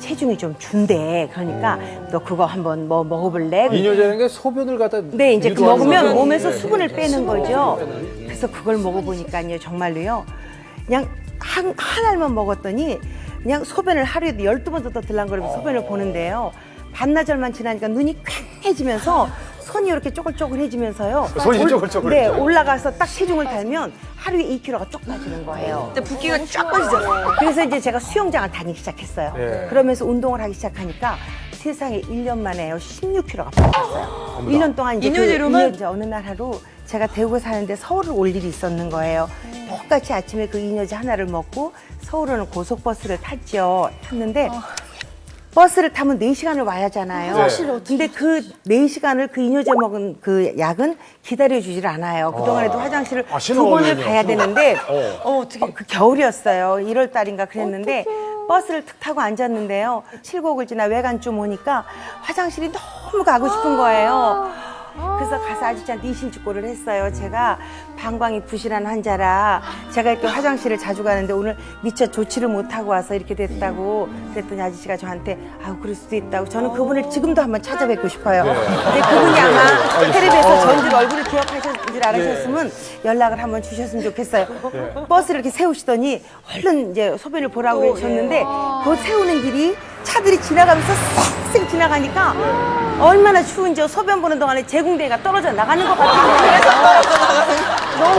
체중이 좀 준대. 그러니까 너 그거 한번 뭐 먹어볼래? 이뇨제라는 게 소변을 갖다 네, 이제 그 먹으면 거죠? 몸에서 네. 수분을 빼는 거죠. 그래서 그걸 먹어보니까요, 정말로요. 그냥 한 알만 먹었더니 그냥 소변을 하루에도 12번도 더 들랑거리면서 소변을 보는데요. 반나절만 지나니까 눈이 퀭해지면서 손이 이렇게 쪼글쪼글해지면서요. 손이 쪼글쪼글해져요? 네, 올라가서 딱 체중을 달면 하루에 2kg가 쪽 빠지는 거예요. 근데 붓기가 쫙 빠지잖아요. 그래서 이제 제가 수영장을 다니기 시작했어요. 네. 그러면서 운동을 하기 시작하니까 세상에 1년 만에요 16kg가 빠졌어요. 1년 동안 이제 이뇨제로만? 이제 어느 날 하루 제가 대구에 사는데 서울을 올 일이 있었는 거예요. 똑같이 아침에 그 이뇨제 하나를 먹고 서울에는 고속버스를 탔는데 버스를 타면 4시간을 와야잖아요. 네. 근데 그 4시간을 그 이뇨제 먹은 그 약은 기다려주질 않아요. 그동안에도 화장실을 신호가 2번을 오네요. 가야 되는데 어떻게? 그 겨울이었어요. 1월 달인가 그랬는데 버스를 툭 타고 앉았는데요. 칠곡을 지나 외관쯤 오니까 화장실이 너무 가고 싶은 거예요. 그래서 가서 아저씨한테 이심직고를 했어요. 제가 방광이 부실한 환자라 제가 이렇게 화장실을 자주 가는데 오늘 미처 조치를 못하고 와서 이렇게 됐다고 그랬더니 아저씨가 저한테 아우 그럴 수도 있다고 저는 그분을 지금도 한번 찾아뵙고 싶어요. 근데 그분이 아마 텔레비에서 전주 얼굴을 기억하실 줄 알으셨으면 연락을 한번 주셨으면 좋겠어요. 버스를 이렇게 세우시더니 얼른 이제 소변을 보라고 그러셨는데 그 세우는 길이 차들이 지나가면서 쌩쌩 지나가니까 얼마나 추운지 소변 보는 동안에 제궁대가 떨어져 나가는 것 같아요.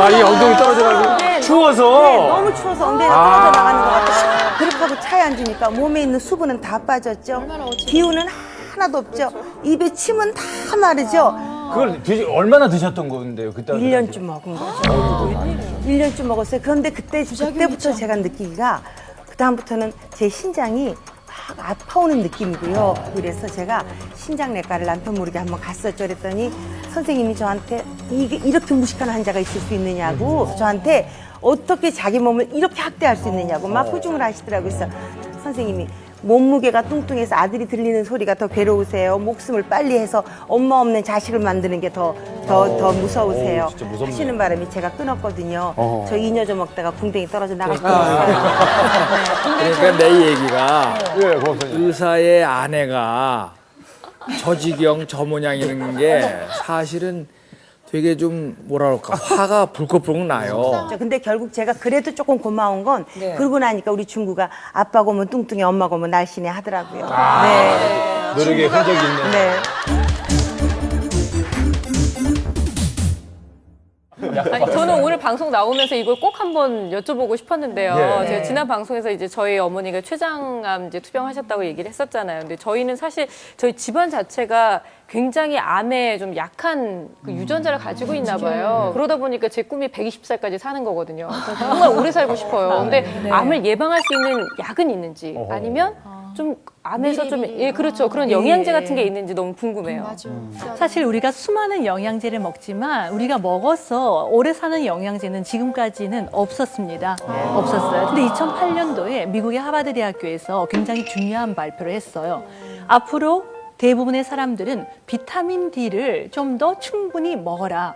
아, 이 엉덩이 떨어져가지고 네, 추워서? 네, 너무 추워서 엉덩이가 떨어져 나가는 것 같아요. 그렇게 하고 차에 앉으니까 몸에 있는 수분은 다 빠졌죠. 기운은 하나도 없죠. 입에 침은 다 마르죠. 그걸 얼마나 드셨던 건데요? 그때 1년쯤 먹은 거죠. 1년쯤 먹었어요. 그런데 그때부터 제가 느끼기가 그다음부터는 제 신장이 막 아파오는 느낌이고요. 그래서 제가 신장내과를 남편 모르게 한번 갔었죠. 그랬더니 선생님이 저한테 이게 이렇게 무식한 환자가 있을 수 있느냐고 저한테 어떻게 자기 몸을 이렇게 학대할 수 있느냐고 막 후중을 하시더라고요. 그래서 선생님이 몸무게가 뚱뚱해서 아들이 들리는 소리가 더 괴로우세요. 목숨을 빨리 해서 엄마 없는 자식을 만드는 게 더 무서우세요. 진짜 무섭네. 하시는 바람에 제가 끊었거든요. 저 이뇨제 먹다가 궁뎅이 떨어져 나갈 뻔했어요. 그러니까 내 얘기가 예, 고맙습니다. 의사의 아내가 저 지경 저 모양이라는 게 사실은 되게 좀 뭐라 그럴까 화가 불컥불컥 나요. 근데 결국 제가 그래도 조금 고마운 건 그러고 나니까 우리 중구가 아빠가 오면 뚱뚱해 엄마가 오면 날씬해 하더라고요. 네. 노력의 흔적이 있네. 네. 아니, 저는 오늘 방송 나오면서 이걸 꼭 한번 여쭤보고 싶었는데요. 예. 제가 지난 방송에서 이제 저희 어머니가 췌장암 이제 투병하셨다고 얘기를 했었잖아요. 근데 저희는 사실 저희 집안 자체가 굉장히 암에 좀 약한 그 유전자를 가지고 있나 봐요. 그러다 보니까 제 꿈이 120살까지 사는 거거든요. 저는 정말 오래 살고 싶어요. 근데 암을 예방할 수 있는 약은 있는지 아니면 좀 암에서 좀, 예, 그렇죠. 그런 영양제 같은 게 있는지 너무 궁금해요. 사실 우리가 수많은 영양제를 먹지만 우리가 먹어서 오래 사는 영양제는 지금까지는 없었습니다. 없었어요. 근데 2008년도에 미국의 하버드 대학교에서 굉장히 중요한 발표를 했어요. 앞으로 대부분의 사람들은 비타민 D를 좀 더 충분히 먹어라.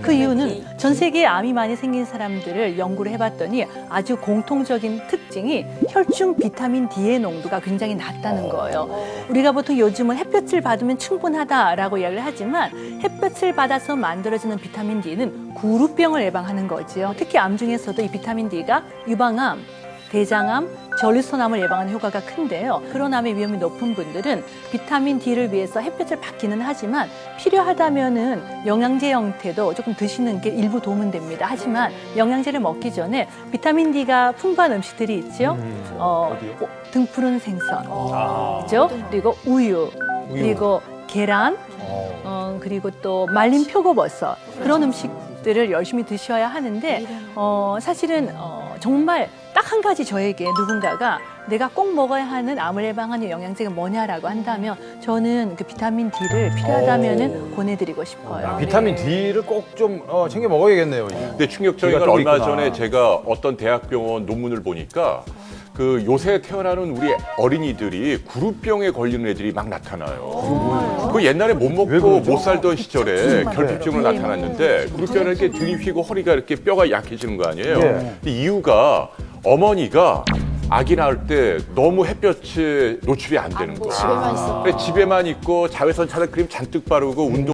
그 이유는 전 세계에 암이 많이 생긴 사람들을 연구를 해봤더니 아주 공통적인 특징이 혈중 비타민 D의 농도가 굉장히 낮다는 거예요. 우리가 보통 요즘은 햇볕을 받으면 충분하다라고 이야기를 하지만 햇볕을 받아서 만들어지는 비타민 D는 구루병을 예방하는 거지요. 특히 암 중에서도 이 비타민 D가 유방암, 대장암, 전립선암을 예방하는 효과가 큰데요. 그런 암의 위험이 높은 분들은 비타민 D를 위해서 햇볕을 받기는 하지만 필요하다면은 영양제 형태도 조금 드시는 게 일부 도움은 됩니다. 하지만 영양제를 먹기 전에 비타민 D가 풍부한 음식들이 있죠. 등푸른 생선, 그죠? 그리고 우유, 그리고 계란, 그리고 또 말린 표고버섯 그런 음식들을 열심히 드셔야 하는데 사실은 정말 딱 한 가지 저에게 누군가가 내가 꼭 먹어야 하는 암을 예방하는 영양제가 뭐냐라고 한다면 저는 그 비타민 D를 필요하다면은 권해드리고 싶어요. 비타민 D를 꼭 좀 챙겨 먹어야겠네요. 근데 충격적인 건 D가 얼마 있구나. 전에 제가 어떤 대학병원 논문을 보니까 그 요새 태어나는 우리 어린이들이 구루병에 걸리는 애들이 막 나타나요. 그 옛날에 못 먹고 못 살던 시절에 결핍증으로 나타났는데 구루병은 이렇게 등이 휘고 허리가 이렇게 뼈가 약해지는 거 아니에요. 예. 근데 이유가 어머니가 아기 낳을 때 너무 햇볕에 노출이 안 되는 거야. 집에만 있어. 그래, 집에만 있고 자외선 차단 크림 잔뜩 바르고 운동